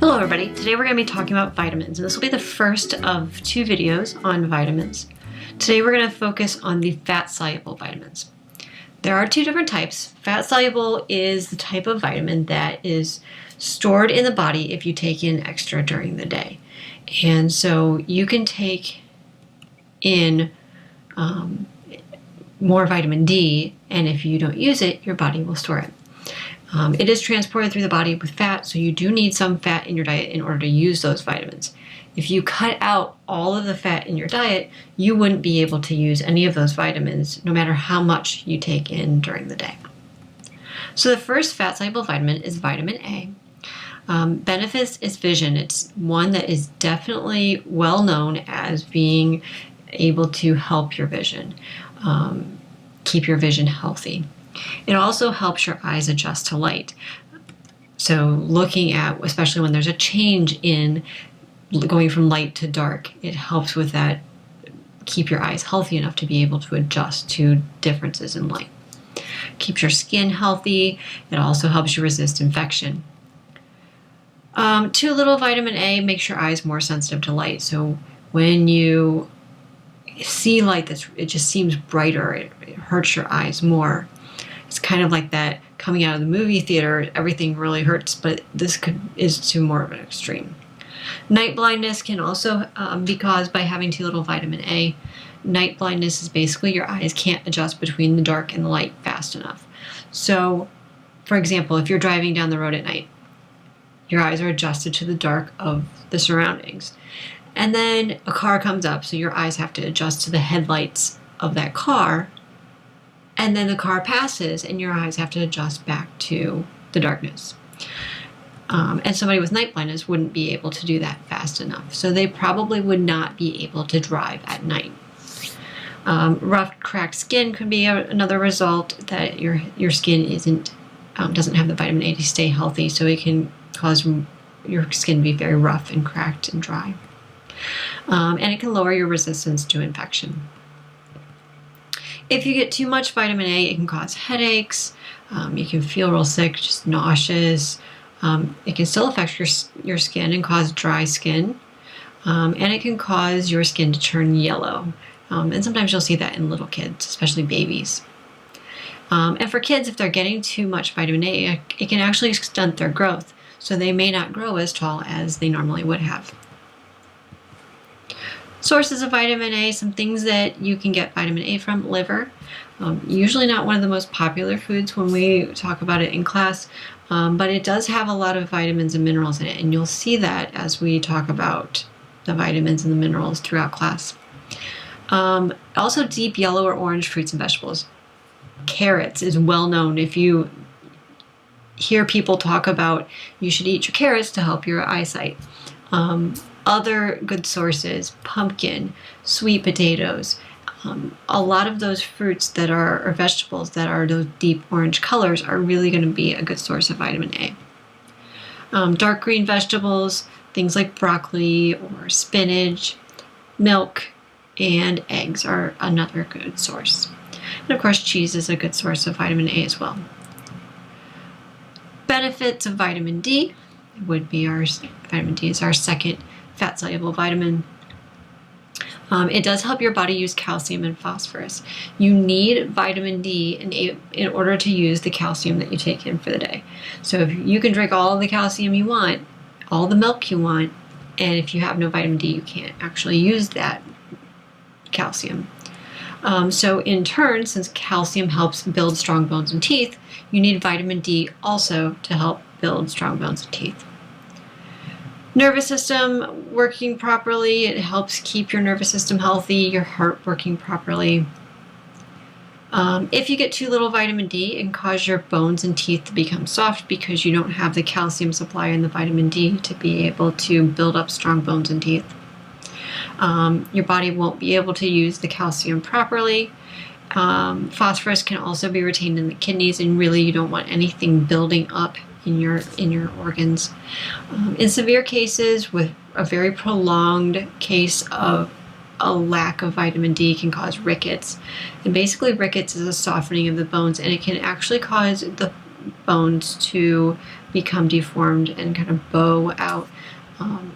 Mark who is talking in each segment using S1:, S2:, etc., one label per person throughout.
S1: Hello everybody, today we're going to be talking about vitamins, and this will be the first of 2 videos on vitamins. Today we're going to focus on the fat-soluble vitamins. There are 2 different types. Fat-soluble is the type of vitamin that is stored in the body if you take in extra during the day. And so you can take in more vitamin D, and if you don't use it, your body will store it. It is transported through the body with fat, so you do need some fat in your diet in order to use those vitamins. If you cut out all of the fat in your diet, you wouldn't be able to use any of those vitamins, no matter how much you take in during the day. So the first fat-soluble vitamin is vitamin A. Benefits is vision. It's one that is definitely well known as being able to help your vision, keep your vision healthy. It also helps your eyes adjust to light. So looking at, especially when there's a change in going from light to dark, it helps with that, keep your eyes healthy enough to be able to adjust to differences in light. Keeps your skin healthy. It also helps you resist infection. Too little vitamin A makes your eyes more sensitive to light. So when you see light it just seems brighter, it hurts your eyes more. It's kind of like that coming out of the movie theater, everything really hurts, but this is to more of an extreme. Night blindness can also be caused by having too little vitamin A. Night blindness is basically your eyes can't adjust between the dark and the light fast enough. So, for example, if you're driving down the road at night, your eyes are adjusted to the dark of the surroundings. And then a car comes up, so your eyes have to adjust to the headlights of that car. And then the car passes and your eyes have to adjust back to the darkness. And somebody with night blindness wouldn't be able to do that fast enough. So they probably would not be able to drive at night. Rough, cracked skin could be another result, that your skin doesn't have the vitamin A to stay healthy, so it can cause your skin to be very rough and cracked and dry. And it can lower your resistance to infection. If you get too much vitamin A, it can cause headaches. You can feel real sick, just nauseous. It can still affect your skin and cause dry skin. And it can cause your skin to turn yellow. And sometimes you'll see that in little kids, especially babies. And for kids, if they're getting too much vitamin A, it can actually stunt their growth. So they may not grow as tall as they normally would have. Sources of vitamin A, some things that you can get vitamin A from: liver. Usually not one of the most popular foods when we talk about it in class, but it does have a lot of vitamins and minerals in it, and you'll see that as we talk about the vitamins and the minerals throughout class. Also deep yellow or orange fruits and vegetables. Carrots is well known. If you hear people talk about you should eat your carrots to help your eyesight. Other good sources: pumpkin, sweet potatoes. A lot of those fruits or vegetables that are those deep orange colors are really going to be a good source of vitamin A. Dark green vegetables, things like broccoli or spinach, milk, and eggs are another good source. And of course, cheese is a good source of vitamin A as well. Benefits of vitamin D would be vitamin D is our second fat-soluble vitamin. It does help your body use calcium and phosphorus. You need vitamin D in order to use the calcium that you take in for the day. So if you can drink all the calcium you want, all the milk you want, and if you have no vitamin D, you can't actually use that calcium. So in turn, since calcium helps build strong bones and teeth, you need vitamin D also to help build strong bones and teeth. Nervous system working properly. It helps keep your nervous system healthy, your heart working properly. If you get too little vitamin D, it can cause your bones and teeth to become soft because you don't have the calcium supply and the vitamin D to be able to build up strong bones and teeth. Your body won't be able to use the calcium properly. Phosphorus can also be retained in the kidneys, and really you don't want anything building up in your organs. In severe cases, with a very prolonged case of a lack of vitamin D, can cause rickets. And basically rickets is a softening of the bones, and it can actually cause bones to become deformed and kind of bow out.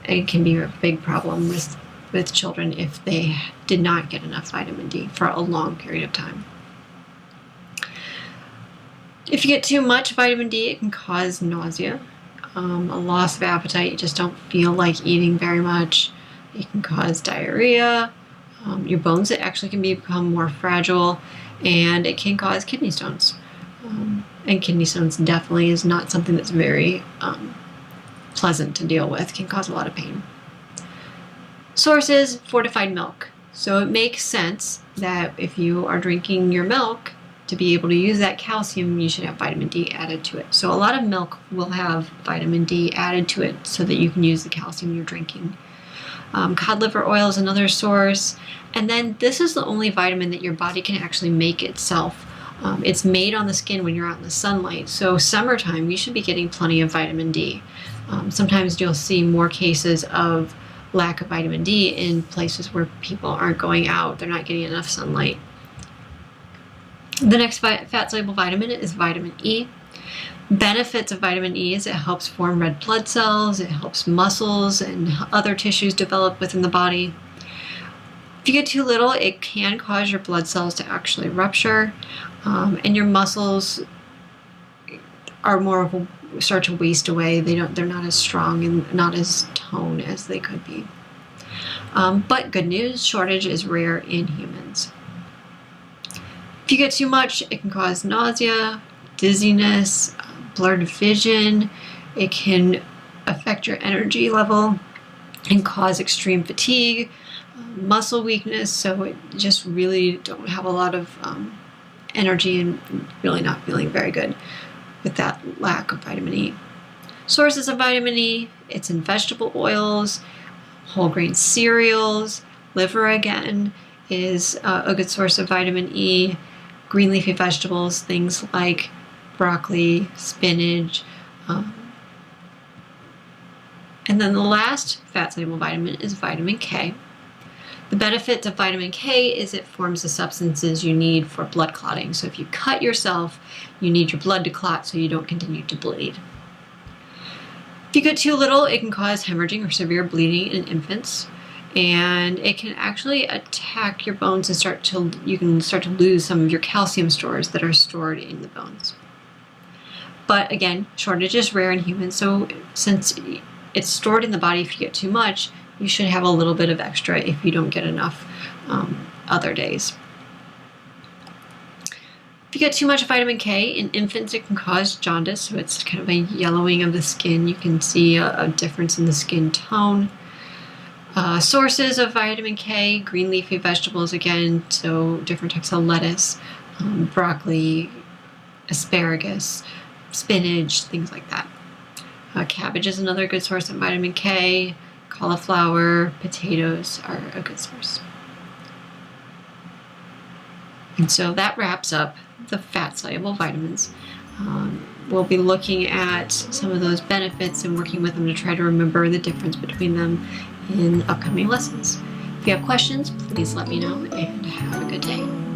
S1: It can be a big problem with children if they did not get enough vitamin D for a long period of time. If you get too much vitamin D, it can cause nausea, a loss of appetite. You just don't feel like eating very much. It can cause diarrhea. Your bones actually can become more fragile, and it can cause kidney stones. And kidney stones definitely is not something that's very pleasant to deal with. It can cause a lot of pain. Sources: fortified milk. So it makes sense that if you are drinking your milk, to be able to use that calcium, you should have vitamin D added to it. So a lot of milk will have vitamin D added to it so that you can use the calcium you're drinking. Cod liver oil is another source. And then this is the only vitamin that your body can actually make itself. It's made on the skin when you're out in the sunlight. So summertime, you should be getting plenty of vitamin D. Sometimes you'll see more cases of lack of vitamin D in places where people aren't going out. They're not getting enough sunlight. The next fat-soluble vitamin is vitamin E. Benefits of vitamin E is it helps form red blood cells, it helps muscles and other tissues develop within the body. If you get too little, it can cause your blood cells to actually rupture, and your muscles are start to waste away. They're not as strong and not as toned as they could be. But good news, shortage is rare in humans. If you get too much, it can cause nausea, dizziness, blurred vision. It can affect your energy level and cause extreme fatigue, muscle weakness. So it just really don't have a lot of energy and really not feeling very good with that lack of vitamin E. Sources of vitamin E: it's in vegetable oils, whole grain cereals. Liver, again, is a good source of vitamin E. Green leafy vegetables, things like broccoli, spinach. And then the last fat-soluble vitamin is vitamin K. The benefit of vitamin K is it forms the substances you need for blood clotting. So if you cut yourself, you need your blood to clot so you don't continue to bleed. If you get too little, it can cause hemorrhaging or severe bleeding in infants. And it can actually attack your bones and you can start to lose some of your calcium stores that are stored in the bones. But again, shortage is rare in humans, so since it's stored in the body, if you get too much, you should have a little bit of extra if you don't get enough other days. If you get too much vitamin K, in infants it can cause jaundice, so it's kind of a yellowing of the skin. You can see a difference in the skin tone. Sources of vitamin K: green leafy vegetables, again, so different types of lettuce, broccoli, asparagus, spinach, things like that. Cabbage is another good source of vitamin K. Cauliflower, potatoes are a good source. And so that wraps up the fat-soluble vitamins. We'll be looking at some of those benefits and working with them to try to remember the difference between them in upcoming lessons. If you have questions, please let me know, and have a good day.